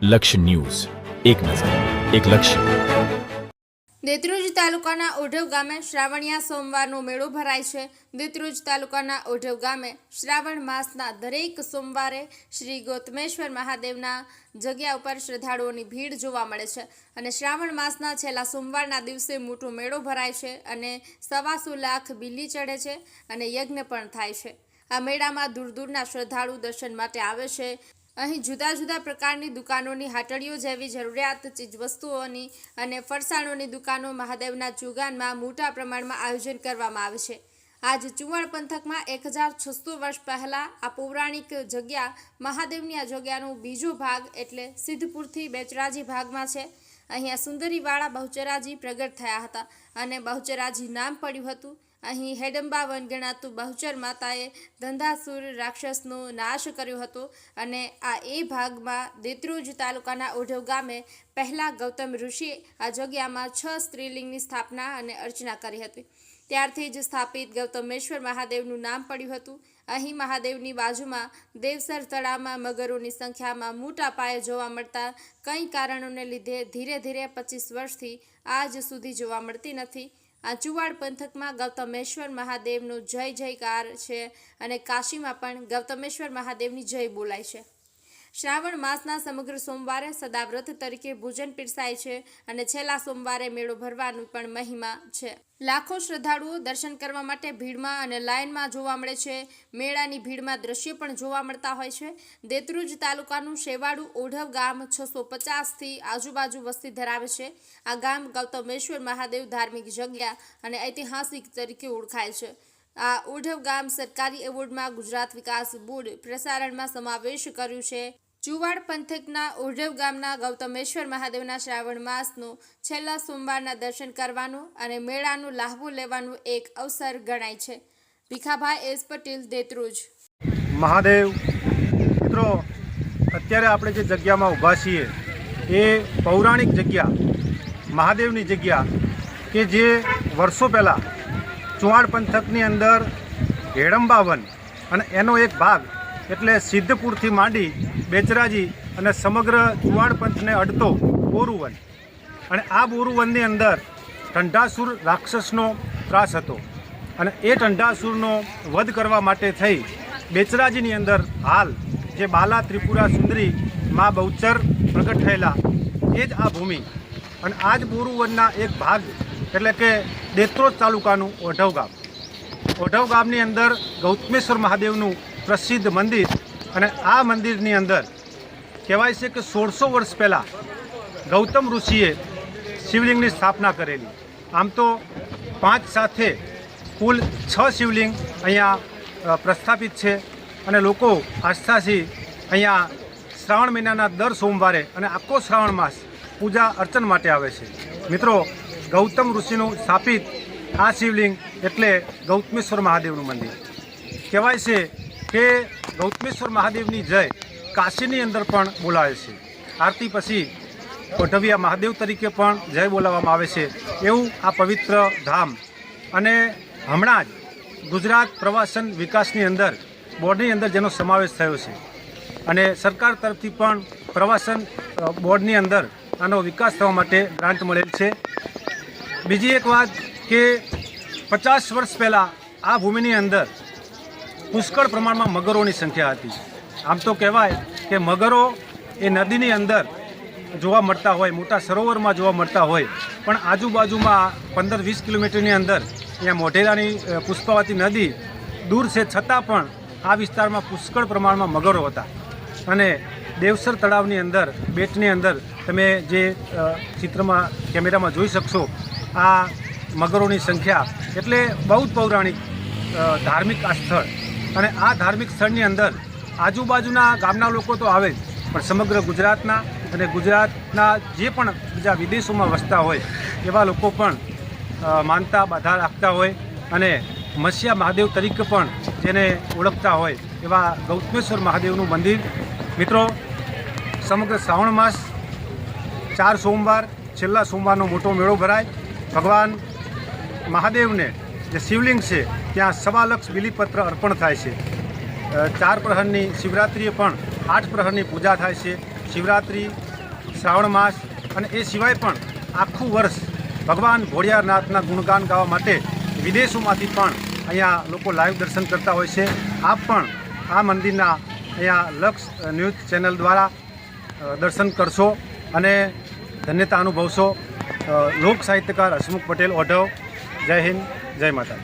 લક્ષ્ય ન્યૂઝ, એક નજર, એક લક્ષ્ય. દેત્રુજ તાલુકાના ઓઢવ ગામે શ્રાવણિયા સોમવારનો મેળો ભરાય છે. દેત્રુજ તાલુકાના ઓઢવ ગામે શ્રાવણ માસના દરેક સોમવારે શ્રી ગૌતમેશ્વર મહાદેવના જગ્યા ઉપર શ્રદ્ધાળુઓની ભીડ જોવા મળે છે અને શ્રાવણ માસના છેલ્લા સોમવારના દિવસે મોટો મેળો ભરાય છે અને 125 લાખ બિલ્લી ચડે છે અને યજ્ઞ પણ થાય છે. આ મેળામાં દૂર દૂરના શ્રદ્ધાળુ દર્શન માટે આવે છે. અહીં જુદા જુદા પ્રકારની દુકાનોની હાટડીઓ જેવી જરૂરિયાત ચીજવસ્તુઓની અને ફરસાણોની દુકાનો મહાદેવના ચુગાનમાં મોટા પ્રમાણમાં આયોજન કરવામાં આવે છે. આજ ચુવાડ પંથકમાં 1600 વર્ષ પહેલાં આ પૌરાણિક જગ્યા મહાદેવની આ જગ્યાનો બીજો ભાગ એટલે સિદ્ધપુરથી બેચરાજી ભાગમાં છે. અહીંયા સુંદરીવાળા બહુચરાજી પ્રગટ થયા હતા અને બહુચરાજી નામ પડ્યું હતું. અહીં હેડંબા વન ગણાતું બહુચર માતાએ ધંધાસુર રાક્ષસનો નાશ કર્યો હતો અને આ એ ભાગમાં દેત્રુજ તાલુકાના ઓઢવ ગામે પહેલાં ગૌતમ ઋષિએ આ જગ્યામાં 6 સ્ત્રીલિંગની સ્થાપના અને અર્ચના કરી હતી. ત્યારથી જ સ્થાપિત ગૌતમેશ્વર મહાદેવનું નામ પડ્યું હતું. અહીં મહાદેવની બાજુમાં દેવસર તળાવમાં મગરોની સંખ્યામાં મોટા પાયે જોવા મળતા કંઈ કારણોને લીધે ધીરે ધીરે 25 વર્ષથી આજ સુધી જોવા મળતી નથી. આ ચુવાડ પંથકમાં ગૌતમેશ્વર મહાદેવનો જય જયકાર છે અને કાશીમાં પણ ગૌતમેશ્વર મહાદેવની જય બોલાય છે. શ્રાવણ માસના સમગ્ર સોમવારે સદાવ્રત તરીકે ભોજન પીરસાય છે અને છેલ્લા સોમવારે મેળો ભરવાનું પણ મહિમા છે. લાખો શ્રદ્ધાળુઓ દર્શન કરવા માટે ભીડમાં અને લાઇનમાં જોવા મળે છે. મેળાની ભીડમાં દ્રશ્યો પણ જોવા મળતા હોય છે. દેત્રુજ તાલુકાનું શેવાળું ઓઢવ ગામ 650થી આજુબાજુ વસ્તી ધરાવે છે. આ ગામ ગૌતમેશ્વર મહાદેવ ધાર્મિક જગ્યા અને ઐતિહાસિક તરીકે ઓળખાય છે. આ ઓઢવ ગામ સરકારી એવોર્ડમાં ગુજરાત વિકાસ બોર્ડ પ્રસારણમાં સમાવેશ કર્યું છે. ચુવાડ પંથકના ઓઢવ ગામના ગૌતમેશ્વર મહાદેવના શ્રાવણ માસનો છેલ્લા સોમવારના દર્શન કરવાનો અને મેળાનો લાહવો લેવાનો એક અવસર ગણાય છે. ભીખાભાઈ એસ પટેલ, દેત્રુજ. મહાદેવ મિત્રો, અત્યારે આપણે જે જગ્યામાં ઊભા છીએ એ પૌરાણિક જગ્યા, મહાદેવની જગ્યા કે જે વર્ષો પહેલાં ચુવાડ પંથકની અંદર હેડંબા વન અને એનો એક ભાગ એટલે સિદ્ધપુરથી માંડી બેચરાજી અને સમગ્ર ચુવાડ પંથને અડતો બોરુવન, અને આ બોરુવનની અંદર ઠંઢાસુર રાક્ષસનો ત્રાસ હતો અને એ ઠંઢાસુરનો વધ કરવા માટે થઈ બેચરાજીની અંદર હાલ જે બાલા ત્રિપુરા સુંદરી મા બહુચર પ્રગટ થયેલા એ જ આ ભૂમિ અને આ જ બોરુવનના એક ભાગ એટલે કે દેત્રુજ તાલુકાનું ઓઢવ ગામ. ઓઢવ ગામની અંદર ગૌતમેશ્વર મહાદેવનું પ્રસિદ્ધ મંદિર અને આ મંદિરની અંદર કહેવાય છે કે 1600 વર્ષ પહેલાં ગૌતમ ઋષિએ શિવલિંગની સ્થાપના કરેલી. આમ તો 5 સાથે કુલ 6 શિવલિંગ અહીંયા પ્રસ્થાપિત છે અને લોકો આસ્થાથી અહીંયા શ્રાવણ મહિનાના દર સોમવારે અને આખો શ્રાવણ માસ પૂજા અર્ચન માટે આવે છે. મિત્રો, ગૌતમ ઋષિનું સ્થાપિત આ શિવલિંગ એટલે ગૌતમેશ્વર મહાદેવનું મંદિર. કહેવાય છે કે ગૌતમેશ્વર મહાદેવની જય કાશીની અંદર પણ બોલાવે છે. આરતી પછી ઓઢવિયા મહાદેવ તરીકે પણ જય બોલાવવામાં આવે છે. એવું આ પવિત્ર ધામ અને હમણાં જ ગુજરાત પ્રવાસન વિકાસની અંદર બોર્ડની અંદર જેનો સમાવેશ થયો છે અને સરકાર તરફથી પણ પ્રવાસન બોર્ડની અંદર આનો વિકાસ થવા માટે ગ્રાન્ટ મળેલ છે. બીજી એક વાત કે 50 વર્ષ પહેલાં આ ભૂમિની અંદર પુષ્કળ પ્રમાણમાં મગરોની સંખ્યા હતી. આમ તો કહેવાય કે મગરો એ નદીની અંદર જોવા મળતા હોય, મોટા સરોવરમાં જોવા મળતા હોય, પણ આજુબાજુમાં 15-20 કિલોમીટરની અંદર અહીંયા મોઢેરાની પુષ્પાવતી નદી દૂર છે, છતાં પણ આ વિસ્તારમાં પુષ્કળ પ્રમાણમાં મગરો હતા. અને દેવસર તળાવની અંદર, બેટની અંદર તમે જે ચિત્રમાં કેમેરામાં જોઈ શકશો, આ મગરોની સંખ્યા એટલે બહુ જ પૌરાણિક ધાર્મિક આ સ્થળ. અને આ ધાર્મિક સ્થળની અંદર આજુબાજુના ગામના લોકો તો આવે જ, પણ સમગ્ર ગુજરાતના અને ગુજરાતના જે પણ બીજા વિદેશોમાં વસતા હોય એવા લોકો પણ માનતા બાધા રાખતા હોય અને મસ્યા મહાદેવ તરીકે પણ જેને ઓળખતા હોય એવા ગૌતમેશ્વર મહાદેવનું મંદિર. મિત્રો, સમગ્ર શ્રાવણ માસ 4 સોમવાર, છેલ્લા સોમવારનો મોટો મેળો ભરાય. ભગવાન મહાદેવને જે શિવલિંગ છે ત્યાં 1.25 લાખ બિલીપત્ર અર્પણ થાય છે. 4 પ્રહરની શિવરાત્રિએ પણ 8 પ્રહરની પૂજા થાય છે. શિવરાત્રિ શ્રાવણ માસ અને એ સિવાય પણ આખું વર્ષ ભગવાન ભોળિયાનાથના ગુણગાન ગાવા માટે વિદેશોમાંથી પણ અહીંયા લોકો લાઈવ દર્શન કરતા હોય છે. આપ પણ આ મંદિરના અહીંયા લક્ષ ન્યૂઝ ચેનલ દ્વારા દર્શન કરશો અને ધન્યતા અનુભવશો. લોક સાહિત્યકાર હસમુખ પટેલ ઓઢવ. જય હિન્દ, જય માતા.